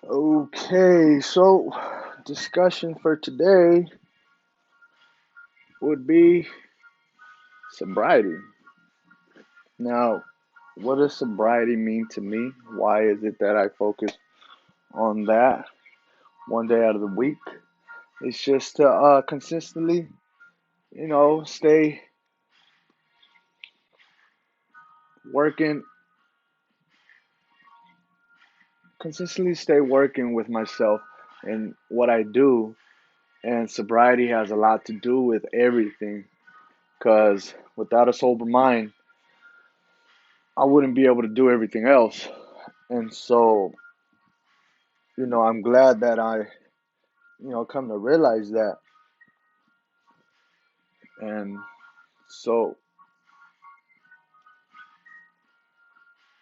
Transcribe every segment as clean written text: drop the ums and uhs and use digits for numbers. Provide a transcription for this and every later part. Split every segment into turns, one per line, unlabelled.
Okay, so discussion for today would be sobriety. Now, what does sobriety mean to me? Why is it that I focus on that one day out of the week? It's just to consistently, stay working, consistently stay working with myself and what I do. And sobriety has a lot to do with everything because without a sober mind, I wouldn't be able to do everything else. And so, I'm glad that I, come to realize that. And so,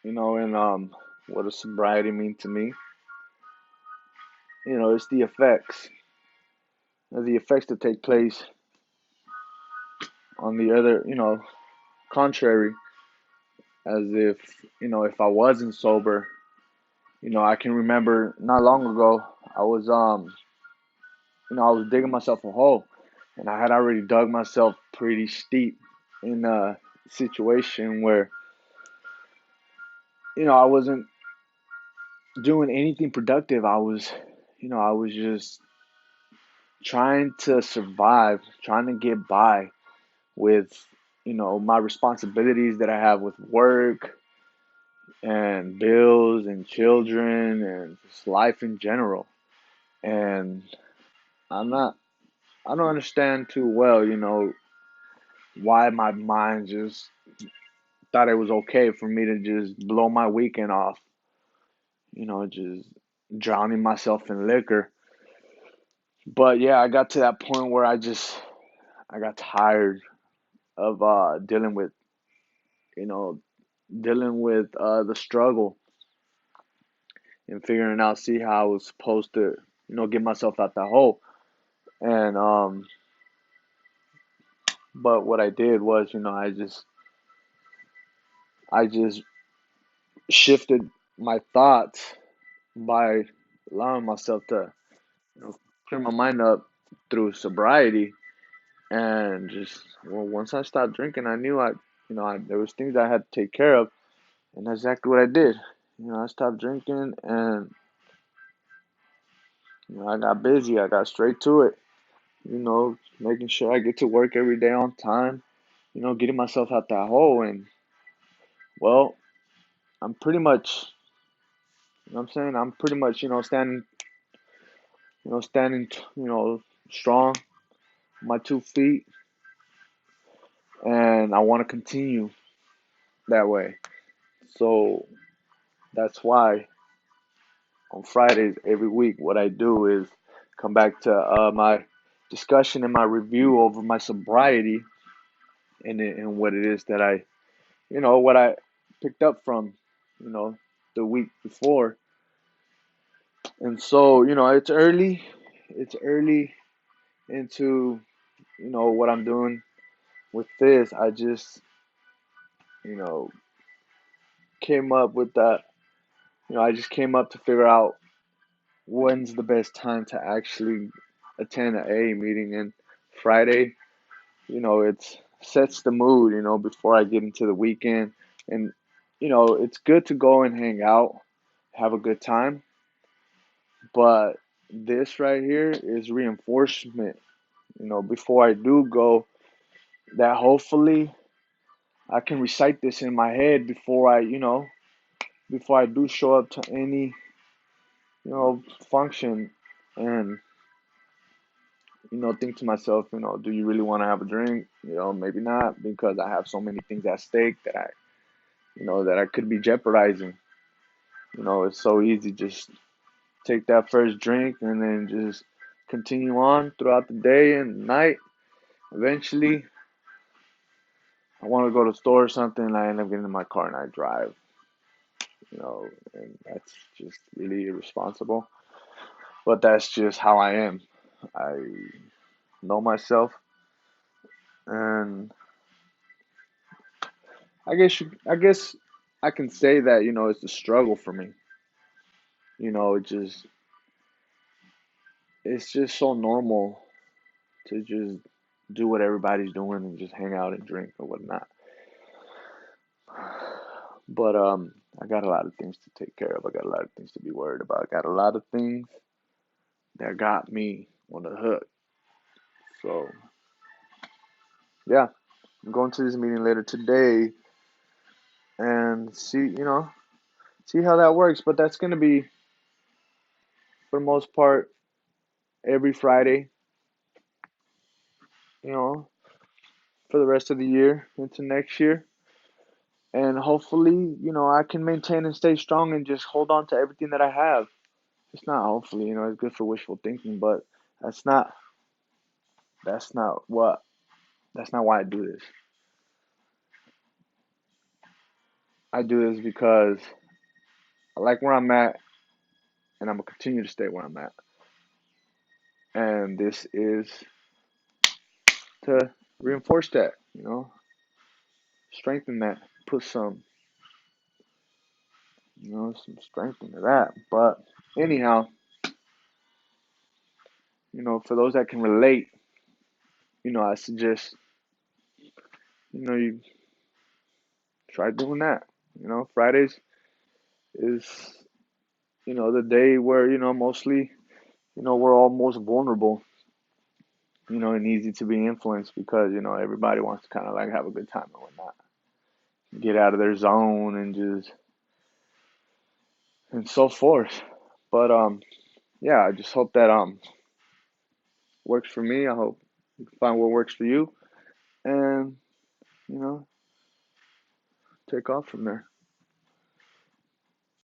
and what does sobriety mean to me? It's the effects that take place on the other, contrary, as if, if I wasn't sober, I can remember not long ago, I was, I was digging myself a hole and I had already dug myself pretty steep in a situation where, I wasn't doing anything productive. I was just trying to survive, trying to get by with, my responsibilities that I have with work and bills and children and just life in general. And I'm not, I don't understand too well, why my mind just thought it was okay for me to just blow my weekend off, just drowning myself in liquor. But yeah, I got to that point where I got tired of you know, dealing with the struggle and figuring out see how I was supposed to, get myself out that hole. And but what I did was, I just shifted my thoughts by allowing myself to, clear my mind up through sobriety. And just, well, once I stopped drinking, I knew there was things I had to take care of. And that's exactly what I did. I stopped drinking and, I got busy. I got straight to it, making sure I get to work every day on time, getting myself out that hole. And, well, I'm pretty much, I'm saying? I'm pretty much, standing, strong, on my 2 feet. And I want to continue that way. So that's why on Fridays every week, what I do is come back to my discussion and my review over my sobriety and what it is that what I picked up from, you know, the week before. And so, it's early into, what I'm doing with this. I just, you know, came up with that, I just came up to figure out when's the best time to actually attend an AA meeting. And Friday, it's sets the mood, before I get into the weekend. And, it's good to go and hang out, have a good time. But this right here is reinforcement, before I do go, that hopefully I can recite this in my head before I do show up to any, function and, think to myself, do you really want to have a drink? Maybe not because I have so many things at stake that I could be jeopardizing. It's so easy just take that first drink and then just continue on throughout the day and night. Eventually, I want to go to the store or something, and I end up getting in my car and I drive, and that's just really irresponsible. But that's just how I am. I know myself, and I guess I can say that it's a struggle for me. it's just so normal to just do what everybody's doing and just hang out and drink or whatnot. But I got a lot of things to take care of. I got a lot of things to be worried about. I got a lot of things that got me on the hook. So yeah, I'm going to this meeting later today and see how that works. But that's gonna be for the most part every Friday, you know, for the rest of the year into next year. And hopefully, I can maintain and stay strong and just hold on to everything that I have. It's not hopefully, it's good for wishful thinking, but that's not that's not what that's not why I do this. I do this because I like where I'm at and I'm gonna continue to stay where I'm at. And this is to reinforce that, strengthen that, put some strength into that. But anyhow, for those that can relate, I suggest, you try doing that. Fridays is, the day where, mostly, we're all most vulnerable, and easy to be influenced because, everybody wants to kind of like have a good time and whatnot. Get out of their zone and so forth. But yeah, I just hope that works for me. I hope you can find what works for you and, you know, take off from there.